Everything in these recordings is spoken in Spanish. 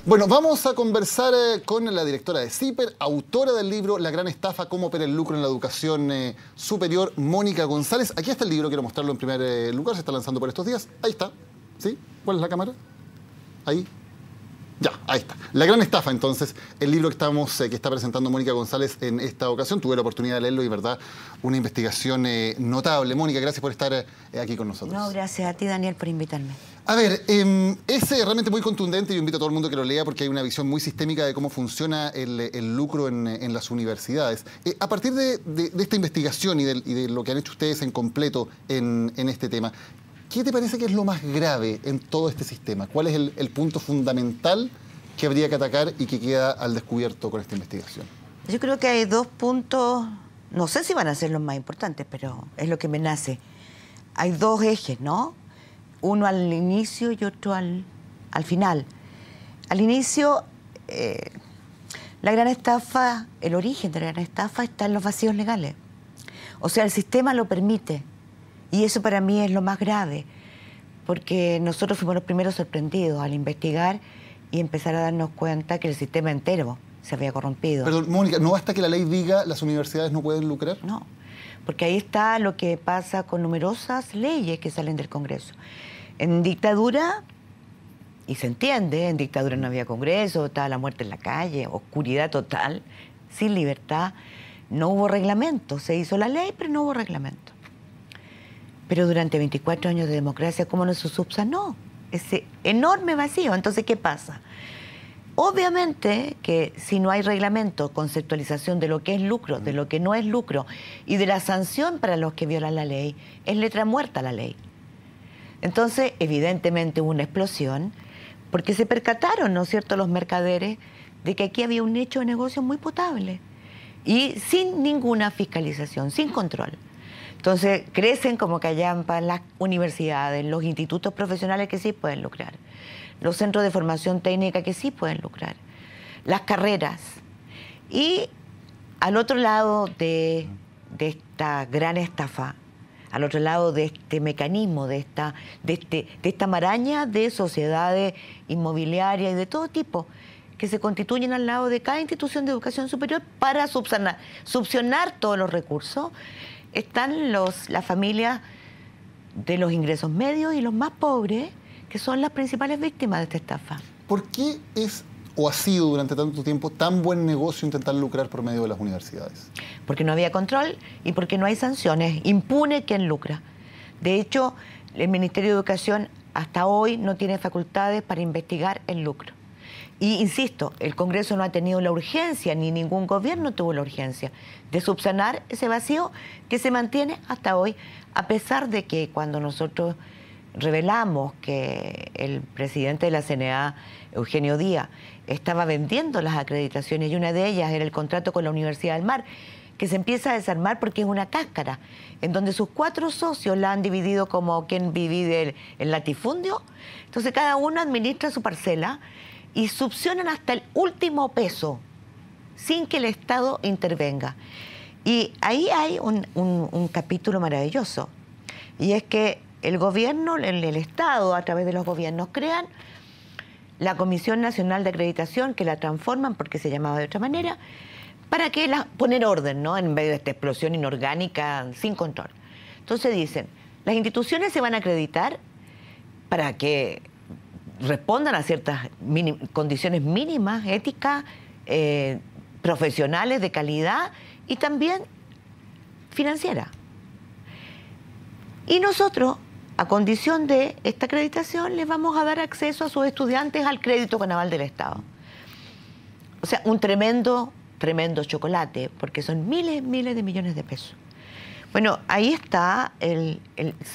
Bueno, vamos a conversar con la directora de CIPER, autora del libro La Gran Estafa, cómo opera el lucro en la educación superior, Mónica González. Aquí está el libro, quiero mostrarlo en primer lugar, se está lanzando por estos días. Ahí está, ¿sí? ¿Cuál es la cámara? Ahí. Ya, ahí está. La Gran Estafa, entonces, el libro que está presentando Mónica González en esta ocasión. Tuve la oportunidad de leerlo y, verdad, una investigación notable. Mónica, gracias por estar aquí con nosotros. No, gracias a ti, Daniel, por invitarme. A ver, es realmente muy contundente. Yo invito a todo el mundo que lo lea porque hay una visión muy sistémica de cómo funciona el lucro en las universidades. A partir de esta investigación y de lo que han hecho ustedes en completo en este tema, ¿qué te parece que es lo más grave en todo este sistema? ¿Cuál es el punto fundamental que habría que atacar y que queda al descubierto con esta investigación? Yo creo que hay dos puntos, no sé si van a ser los más importantes, pero es lo que me nace. Hay dos ejes, ¿no? Uno al inicio y otro al final. Al inicio, la gran estafa, el origen de la gran estafa está en los vacíos legales. O sea, el sistema lo permite. Y eso para mí es lo más grave, porque nosotros fuimos los primeros sorprendidos al investigar y empezar a darnos cuenta que el sistema entero se había corrompido. Perdón, Mónica, ¿no basta que la ley diga las universidades no pueden lucrar? No, porque ahí está lo que pasa con numerosas leyes que salen del Congreso. En dictadura, y se entiende, en dictadura no había Congreso, estaba la muerte en la calle, oscuridad total, sin libertad, no hubo reglamento, se hizo la ley, pero no hubo reglamento. Pero durante 24 años de democracia, ¿cómo no se subsanó ese enorme vacío? Entonces, ¿qué pasa? Obviamente que si no hay reglamento, conceptualización de lo que es lucro, de lo que no es lucro y de la sanción para los que violan la ley, es letra muerta la ley. Entonces, evidentemente hubo una explosión porque se percataron, ¿no es cierto?, los mercaderes de que aquí había un nicho de negocio muy potable y sin ninguna fiscalización, sin control. Entonces, crecen como callampas las universidades, los institutos profesionales que sí pueden lucrar, los centros de formación técnica que sí pueden lucrar, las carreras. Y al otro lado de esta gran estafa, al otro lado de este mecanismo, de esta maraña de sociedades inmobiliarias y de todo tipo, que se constituyen al lado de cada institución de educación superior para subsanar todos los recursos, están las familias de los ingresos medios y los más pobres, que son las principales víctimas de esta estafa. ¿Por qué es o ha sido durante tanto tiempo tan buen negocio intentar lucrar por medio de las universidades? Porque no había control y porque no hay sanciones. Impune quien lucra. De hecho, el Ministerio de Educación hasta hoy no tiene facultades para investigar el lucro. Y insisto, el Congreso no ha tenido la urgencia, ni ningún gobierno tuvo la urgencia de subsanar ese vacío que se mantiene hasta hoy, a pesar de que cuando nosotros revelamos que el presidente de la CNA, Eugenio Díaz, estaba vendiendo las acreditaciones y una de ellas era el contrato con la Universidad del Mar, que se empieza a desarmar porque es una cáscara, en donde sus 4 socios la han dividido como quien divide el latifundio. Entonces cada uno administra su parcela y subsanan hasta el último peso, sin que el Estado intervenga. Y ahí hay un capítulo maravilloso, y es que el gobierno, el Estado, a través de los gobiernos, crean la Comisión Nacional de Acreditación, que la transforman, porque se llamaba de otra manera, para que poner orden, ¿no?, en medio de esta explosión inorgánica sin control. Entonces dicen, las instituciones se van a acreditar para que respondan a ciertas condiciones mínimas, éticas, profesionales, de calidad y también financiera. Y nosotros, a condición de esta acreditación, les vamos a dar acceso a sus estudiantes al crédito con aval del Estado. O sea, un tremendo chocolate, porque son miles de millones de pesos. Bueno, ahí está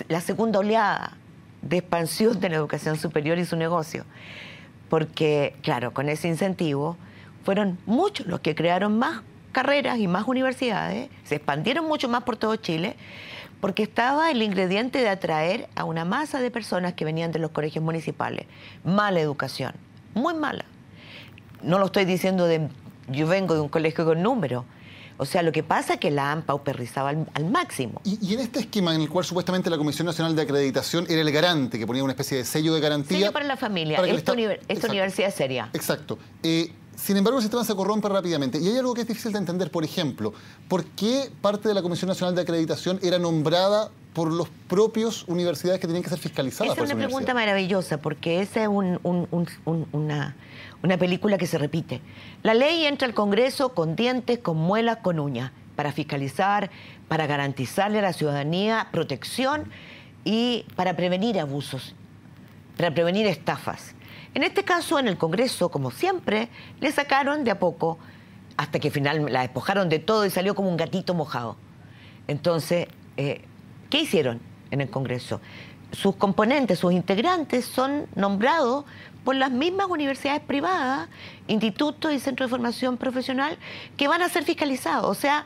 la segunda oleada de expansión de la educación superior y su negocio. Porque, claro, con ese incentivo fueron muchos los que crearon más carreras y más universidades, se expandieron mucho más por todo Chile, porque estaba el ingrediente de atraer a una masa de personas que venían de los colegios municipales. Mala educación, muy mala. No lo estoy diciendo yo vengo de un colegio con números. O sea, lo que pasa es que la han pauperizado al máximo. Y en este esquema en el cual supuestamente la Comisión Nacional de Acreditación era el garante, que ponía una especie de sello de garantía... Sello para la familia. Para que esta universidad es seria. Exacto. Sin embargo, el sistema se corrompe rápidamente. Y hay algo que es difícil de entender, por ejemplo, ¿por qué parte de la Comisión Nacional de Acreditación era nombrada por los propios universidades que tenían que ser fiscalizadas? Esa es una pregunta maravillosa, porque esa es una película que se repite. La ley entra al Congreso con dientes, con muelas, con uñas, para fiscalizar, para garantizarle a la ciudadanía protección y para prevenir abusos, para prevenir estafas. En este caso, en el Congreso, como siempre, le sacaron de a poco, hasta que finalmente la despojaron de todo y salió como un gatito mojado. Entonces, ¿qué hicieron en el Congreso? Sus componentes, sus integrantes son nombrados por las mismas universidades privadas, institutos y centros de formación profesional que van a ser fiscalizados. O sea,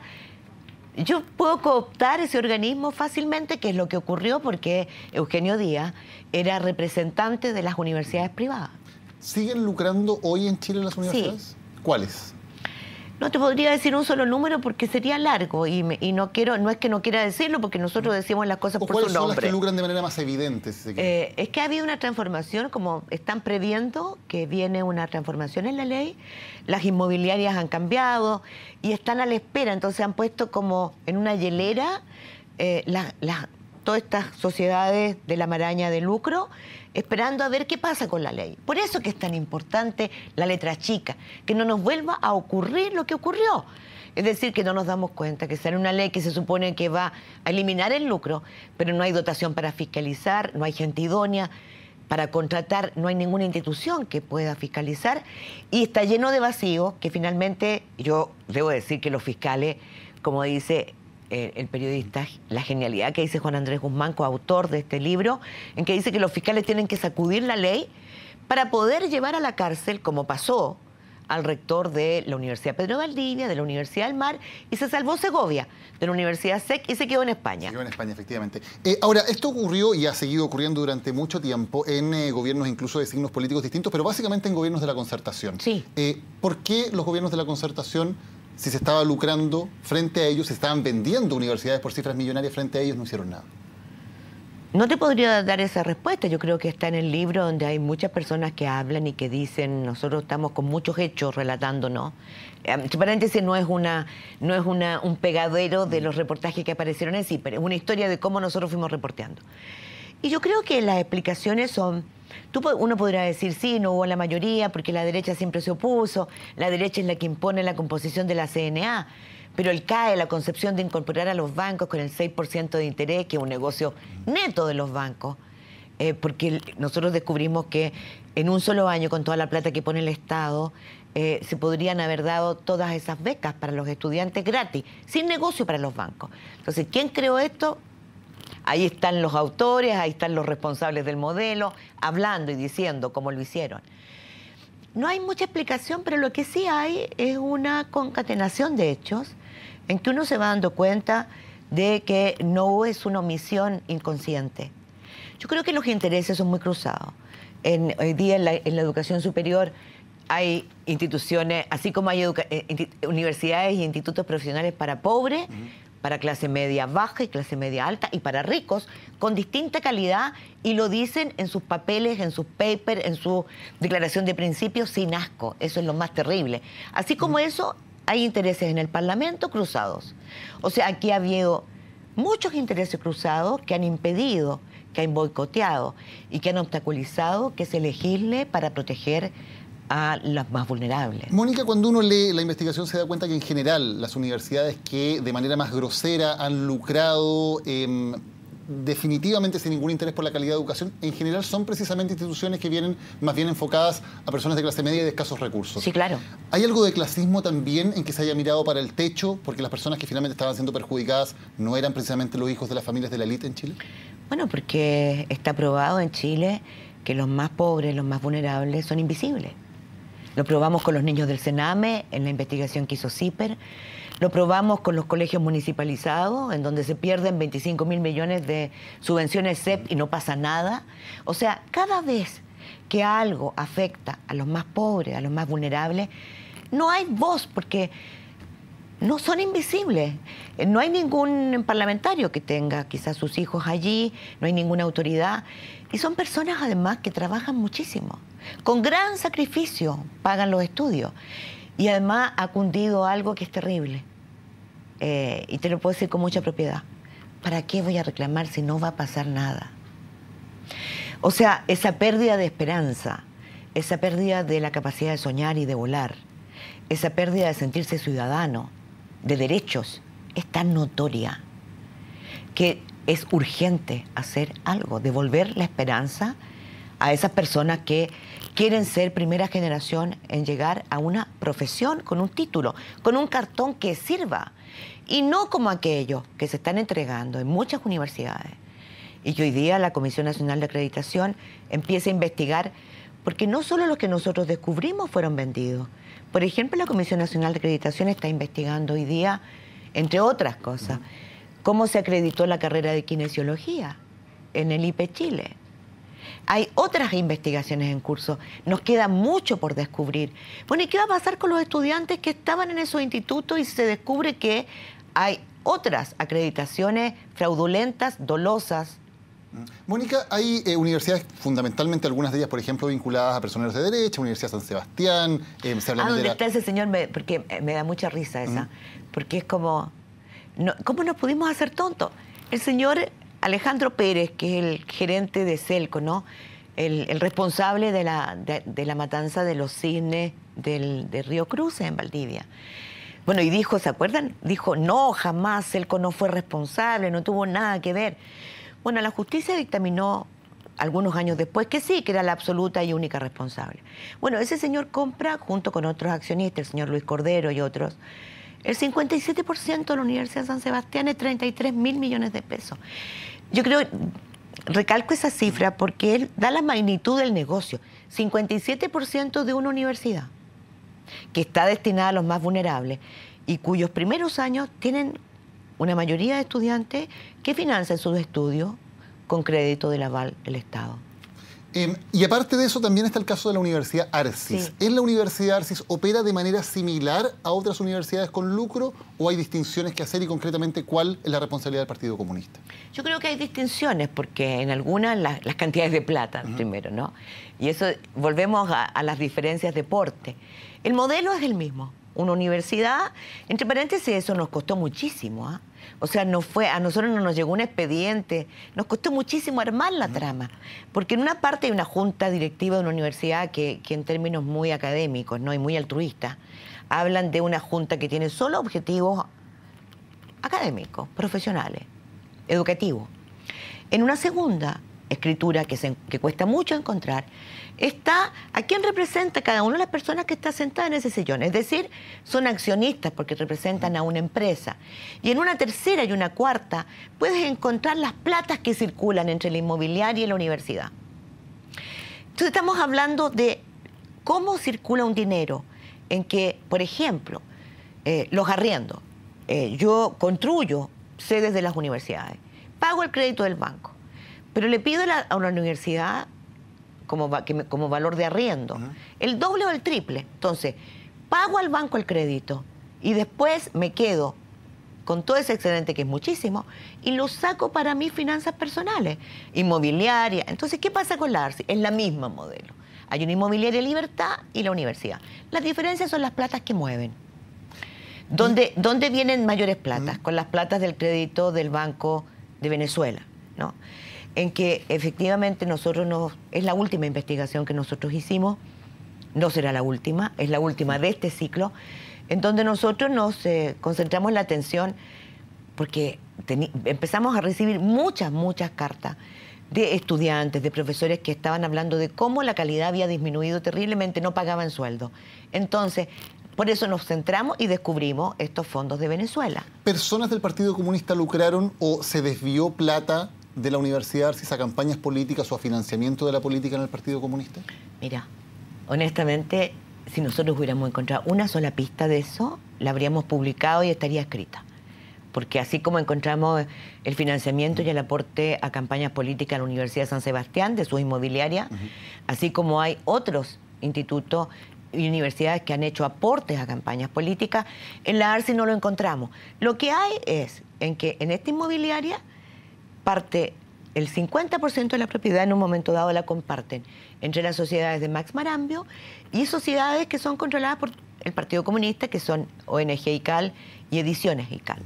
yo puedo cooptar ese organismo fácilmente, que es lo que ocurrió porque Eugenio Díaz era representante de las universidades privadas. ¿Siguen lucrando hoy en Chile las universidades? Sí. ¿Cuáles? No te podría decir un solo número porque sería largo y no es que no quiera decirlo porque nosotros decimos las cosas por su nombre. ¿Cuáles son las que lucran de manera más evidente? Si se quiere? Es que ha habido una transformación, como están previendo que viene una transformación en la ley, las inmobiliarias han cambiado y están a la espera, entonces han puesto como en una hielera todas estas sociedades de la maraña de lucro, esperando a ver qué pasa con la ley. Por eso que es tan importante la letra chica, que no nos vuelva a ocurrir lo que ocurrió. Es decir, que no nos damos cuenta que sale una ley que se supone que va a eliminar el lucro, pero no hay dotación para fiscalizar, no hay gente idónea para contratar, no hay ninguna institución que pueda fiscalizar y está lleno de vacíos que finalmente, yo debo decir que los fiscales, como dice el periodista, la genialidad que dice Juan Andrés Guzmán, coautor de este libro, en que dice que los fiscales tienen que sacudir la ley para poder llevar a la cárcel, como pasó al rector de la Universidad Pedro Valdivia, de la Universidad del Mar, y se salvó Segovia, de la Universidad SEC, y se quedó en España. Se quedó en España, efectivamente. Ahora, esto ocurrió y ha seguido ocurriendo durante mucho tiempo en gobiernos incluso de signos políticos distintos, pero básicamente en gobiernos de la concertación. Sí. ¿Por qué los gobiernos de la concertación, si se estaba lucrando frente a ellos, se estaban vendiendo universidades por cifras millonarias frente a ellos, no hicieron nada? No te podría dar esa respuesta. Yo creo que está en el libro donde hay muchas personas que hablan y que dicen, nosotros estamos con muchos hechos relatándonos. Entre paréntesis, no es un pegadero de los reportajes que aparecieron en CIPER, es una historia de cómo nosotros fuimos reporteando. Y yo creo que las explicaciones son... Uno podrá decir, sí, no hubo la mayoría porque la derecha siempre se opuso, la derecha es la que impone la composición de la CNA, pero el CAE, la concepción de incorporar a los bancos con el 6% de interés, que es un negocio neto de los bancos, porque nosotros descubrimos que en un solo año, con toda la plata que pone el Estado, se podrían haber dado todas esas becas para los estudiantes gratis, sin negocio para los bancos. Entonces, ¿quién creó esto? Ahí están los autores, ahí están los responsables del modelo, hablando y diciendo cómo lo hicieron. No hay mucha explicación, pero lo que sí hay es una concatenación de hechos en que uno se va dando cuenta de que no es una omisión inconsciente. Yo creo que los intereses son muy cruzados. Hoy día en la educación superior hay instituciones, así como hay universidades y institutos profesionales para pobres, para clase media baja y clase media alta, y para ricos, con distinta calidad, y lo dicen en sus papeles, en sus papers, en su declaración de principios, sin asco. Eso es lo más terrible. Así como eso, hay intereses en el Parlamento cruzados. O sea, aquí ha habido muchos intereses cruzados que han impedido, que han boicoteado y que han obstaculizado que se legisle para proteger a los más vulnerables. Mónica, cuando uno lee la investigación se da cuenta que en general las universidades que de manera más grosera han lucrado definitivamente sin ningún interés por la calidad de educación, en general son precisamente instituciones que vienen más bien enfocadas a personas de clase media y de escasos recursos. Sí, claro. ¿Hay algo de clasismo también en que se haya mirado para el techo porque las personas que finalmente estaban siendo perjudicadas no eran precisamente los hijos de las familias de la élite en Chile? Bueno, porque está probado en Chile que los más pobres, los más vulnerables son invisibles. Lo probamos con los niños del Sename, en la investigación que hizo CIPER. Lo probamos con los colegios municipalizados, en donde se pierden 25.000 millones de subvenciones CEP y no pasa nada. O sea, cada vez que algo afecta a los más pobres, a los más vulnerables, no hay voz, porque no son invisibles. No hay ningún parlamentario que tenga quizás sus hijos allí, no hay ninguna autoridad. Y son personas además que trabajan muchísimo. Con gran sacrificio pagan los estudios. Y además ha cundido algo que es terrible. Y te lo puedo decir con mucha propiedad. ¿Para qué voy a reclamar si no va a pasar nada? O sea, esa pérdida de esperanza, esa pérdida de la capacidad de soñar y de volar, esa pérdida de sentirse ciudadano, de derechos, es tan notoria que es urgente hacer algo, devolver la esperanza a esas personas que quieren ser primera generación en llegar a una profesión con un título, con un cartón que sirva, y no como aquellos que se están entregando en muchas universidades. Y que hoy día la Comisión Nacional de Acreditación empieza a investigar, porque no solo los que nosotros descubrimos fueron vendidos. Por ejemplo, la Comisión Nacional de Acreditación está investigando hoy día, entre otras cosas, cómo se acreditó la carrera de kinesiología en el IPE Chile. Hay otras investigaciones en curso. Nos queda mucho por descubrir. Bueno, ¿y qué va a pasar con los estudiantes que estaban en esos institutos y se descubre que hay otras acreditaciones fraudulentas, dolosas? Mónica, hay universidades, fundamentalmente algunas de ellas, por ejemplo, vinculadas a personeros de derecha, Universidad San Sebastián, se habla ¿Dónde está ese señor? Porque me da mucha risa esa. Porque es como, ¿cómo nos pudimos hacer tontos? El señor Alejandro Pérez, que es el gerente de Celco, ¿no? El responsable de la matanza de los cisnes de Río Cruces en Valdivia. Bueno, y dijo, ¿se acuerdan? Dijo, no, jamás, Celco no fue responsable, no tuvo nada que ver. Bueno, la justicia dictaminó algunos años después que sí, que era la absoluta y única responsable. Bueno, ese señor compra, junto con otros accionistas, el señor Luis Cordero y otros, el 57% de la Universidad de San Sebastián es 33.000 millones de pesos. Yo creo, recalco esa cifra porque él da la magnitud del negocio. 57% de una universidad que está destinada a los más vulnerables y cuyos primeros años tienen una mayoría de estudiantes que financian sus estudios con crédito del aval del Estado. Y aparte de eso, también está el caso de la Universidad Arcis. Sí. ¿En la Universidad Arcis opera de manera similar a otras universidades con lucro o hay distinciones que hacer y concretamente cuál es la responsabilidad del Partido Comunista? Yo creo que hay distinciones porque en algunas las cantidades de plata, primero, ¿no? Y eso, volvemos a las diferencias de porte. El modelo es el mismo. Una universidad, entre paréntesis, eso nos costó muchísimo, ¿eh? O sea, a nosotros no nos llegó un expediente, nos costó muchísimo armar la trama, porque en una parte hay una junta directiva de una universidad que en términos muy académicos, ¿no? Y muy altruistas, hablan de una junta que tiene solo objetivos académicos, profesionales, educativos. En una segunda escritura que cuesta mucho encontrar, está a quién representa cada una de las personas que está sentada en ese sillón. Es decir, son accionistas porque representan a una empresa. Y en una tercera y una cuarta puedes encontrar las platas que circulan entre la inmobiliaria y la universidad. Entonces estamos hablando de cómo circula un dinero en que, por ejemplo, los arriendos. Yo construyo sedes de las universidades, pago el crédito del banco, pero le pido a una universidad como valor de arriendo, el doble o el triple. Entonces, pago al banco el crédito y después me quedo con todo ese excedente, que es muchísimo, y lo saco para mis finanzas personales, inmobiliaria. Entonces, ¿qué pasa con la ARCI? Es la misma modelo. Hay una inmobiliaria Libertad y la universidad. Las diferencias son las platas que mueven. ¿Dónde vienen mayores platas? Con las platas del crédito del Banco de Venezuela, ¿no? En que efectivamente es la última investigación que nosotros hicimos, no será la última, es la última de este ciclo, en donde nosotros nos concentramos la atención porque empezamos a recibir muchas cartas de estudiantes, de profesores que estaban hablando de cómo la calidad había disminuido terriblemente, no pagaban sueldo. Entonces, por eso nos centramos y descubrimos estos fondos de Venezuela. ¿Personas del Partido Comunista lucraron o se desvió plata de la Universidad Arcis a campañas políticas o a financiamiento de la política en el Partido Comunista? Mira, honestamente, si nosotros hubiéramos encontrado una sola pista de eso, la habríamos publicado y estaría escrita. Porque así como encontramos el financiamiento y el aporte a campañas políticas en la Universidad de San Sebastián, de su inmobiliaria, así como hay otros institutos y universidades que han hecho aportes a campañas políticas. En la ARSI no lo encontramos. Lo que hay es en que en esta inmobiliaria parte el 50% de la propiedad, en un momento dado la comparten entre las sociedades de Max Marambio y sociedades que son controladas por el Partido Comunista, que son ONG ICAL y Ediciones ICAL.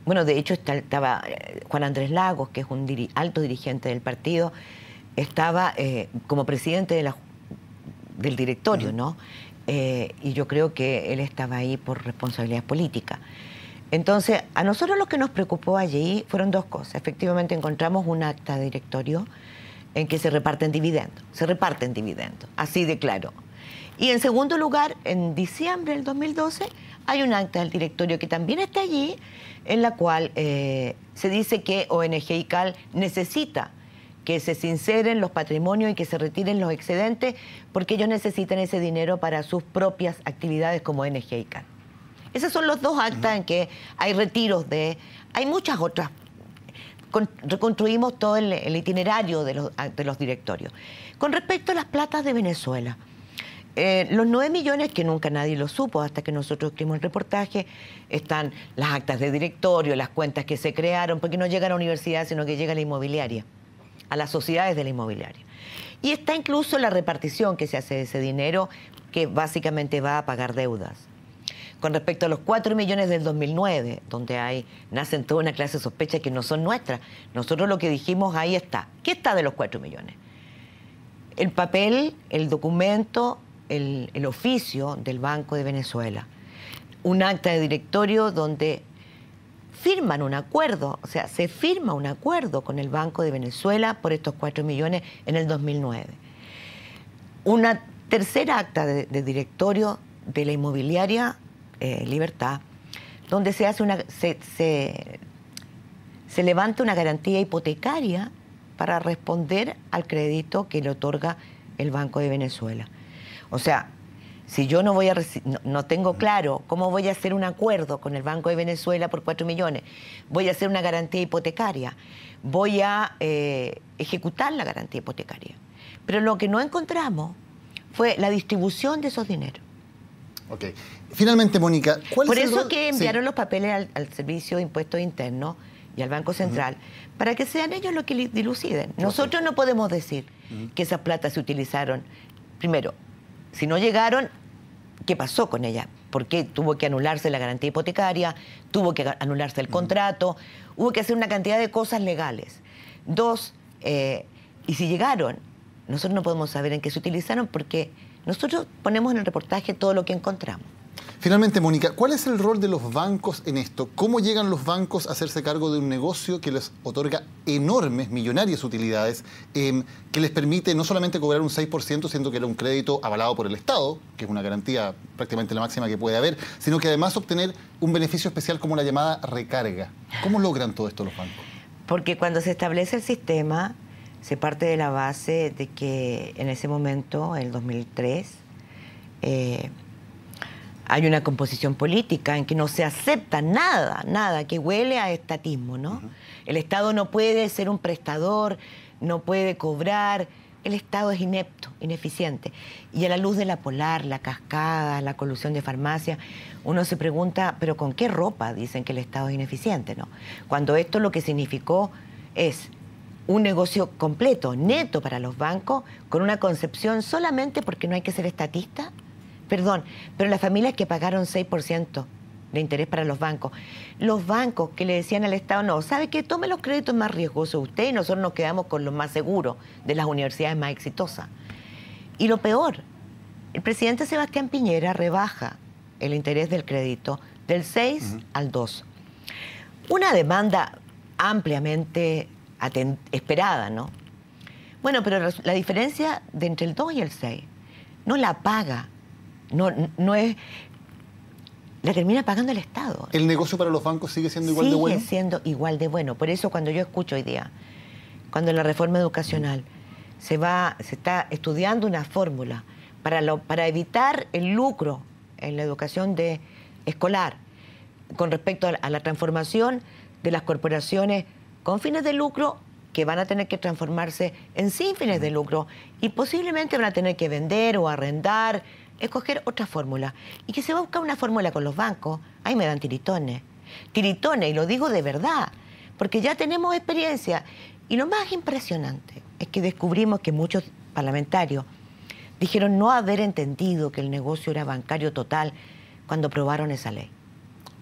Bueno, de hecho estaba Juan Andrés Lagos, que es un alto dirigente del partido, estaba como presidente del directorio, ¿no? Y yo creo que él estaba ahí por responsabilidad política. Entonces, a nosotros lo que nos preocupó allí fueron dos cosas. Efectivamente, encontramos un acta de directorio en que se reparten dividendos. Se reparten dividendos, así de claro. Y en segundo lugar, en diciembre del 2012, hay un acta del directorio que también está allí, en la cual se dice que ONG ICAL necesita que se sinceren los patrimonios y que se retiren los excedentes porque ellos necesitan ese dinero para sus propias actividades como ONG ICAL. Esos son los dos actas en que hay retiros de... Hay muchas otras. Reconstruimos todo el itinerario de los directorios. Con respecto a las platas de Venezuela, los 9 millones, que nunca nadie lo supo hasta que nosotros escribimos el reportaje, están las actas de directorio, las cuentas que se crearon, porque no llega a la universidad, sino que llega a la inmobiliaria, a las sociedades de la inmobiliaria. Y está incluso la repartición que se hace de ese dinero, que básicamente va a pagar deudas. Con respecto a los 4 millones del 2009, donde nacen toda una clase de sospechas que no son nuestras, nosotros lo que dijimos, ahí está. ¿Qué está de los 4 millones? El papel, el documento, el oficio del Banco de Venezuela. Un acta de directorio donde firman un acuerdo, o sea, se firma un acuerdo con el Banco de Venezuela por estos 4 millones en el 2009. Una tercera acta de directorio de la inmobiliaria Libertad, donde se hace se levanta una garantía hipotecaria para responder al crédito que le otorga el Banco de Venezuela. O sea, si yo no tengo claro cómo voy a hacer un acuerdo con el Banco de Venezuela por 4 millones, voy a hacer una garantía hipotecaria, voy a ejecutar la garantía hipotecaria. Pero lo que no encontramos fue la distribución de esos dineros. Ok. Finalmente, Mónica, ¿cuál Por es el eso rol? que enviaron Sí. los papeles al Servicio de Impuestos Internos y al Banco Central, para que sean ellos los que diluciden. Nosotros no podemos decir que esas platas se utilizaron. Primero, si no llegaron, ¿qué pasó con ella? ¿Por qué tuvo que anularse la garantía hipotecaria? ¿Tuvo que anularse el contrato? Hubo que hacer una cantidad de cosas legales. Dos, y si llegaron, nosotros no podemos saber en qué se utilizaron porque nosotros ponemos en el reportaje todo lo que encontramos. Finalmente, Mónica, ¿cuál es el rol de los bancos en esto? ¿Cómo llegan los bancos a hacerse cargo de un negocio que les otorga enormes, millonarias utilidades, que les permite no solamente cobrar un 6%, siendo que era un crédito avalado por el Estado, que es una garantía prácticamente la máxima que puede haber, sino que además obtener un beneficio especial como la llamada recarga? ¿Cómo logran todo esto los bancos? Porque cuando se establece el sistema, se parte de la base de que en ese momento, en el 2003, hay una composición política en que no se acepta nada que huele a estatismo, ¿no? El Estado no puede ser un prestador, no puede cobrar, el Estado es inepto, ineficiente. Y a la luz de la Polar, la Cascada, la colusión de farmacia, uno se pregunta, ¿pero con qué ropa dicen que el Estado es ineficiente, no? Cuando esto lo que significó es un negocio completo, neto para los bancos, con una concepción solamente porque no hay que ser estatista. Perdón, pero las familias que pagaron 6% de interés para los bancos que le decían al Estado, no, ¿sabe qué? Tome los créditos más riesgosos usted y nosotros nos quedamos con los más seguros de las universidades más exitosas. Y lo peor, el presidente Sebastián Piñera rebaja el interés del crédito del 6 al 2. Una demanda ampliamente esperada, ¿no? Bueno, pero la diferencia de entre el 2 y el 6 no la paga. No es... La termina pagando el Estado. ¿El negocio para los bancos sigue siendo igual de bueno? Sigue siendo igual de bueno. Por eso cuando yo escucho hoy día, cuando en la reforma educacional se está estudiando una fórmula para evitar el lucro en la educación escolar con respecto a la transformación de las corporaciones con fines de lucro que van a tener que transformarse en sin fines de lucro y posiblemente van a tener que vender o arrendar escoger otra fórmula. Y que se va a buscar una fórmula con los bancos, ahí me dan tiritones. Tiritones, y lo digo de verdad, porque ya tenemos experiencia. Y lo más impresionante es que descubrimos que muchos parlamentarios dijeron no haber entendido que el negocio era bancario total cuando aprobaron esa ley.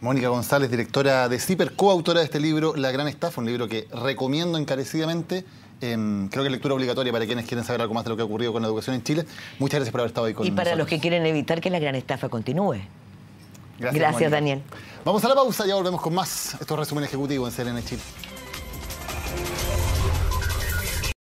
Mónica González, directora de CIPER, coautora de este libro, La Gran Estafa, un libro que recomiendo encarecidamente. Creo que es lectura obligatoria para quienes quieren saber algo más de lo que ha ocurrido con la educación en Chile. Muchas gracias por haber estado ahí con nosotros. Y para los que quieren evitar que la gran estafa continúe. Gracias, Daniel. Vamos a la pausa, ya volvemos con más estos resúmenes ejecutivos en CNN Chile.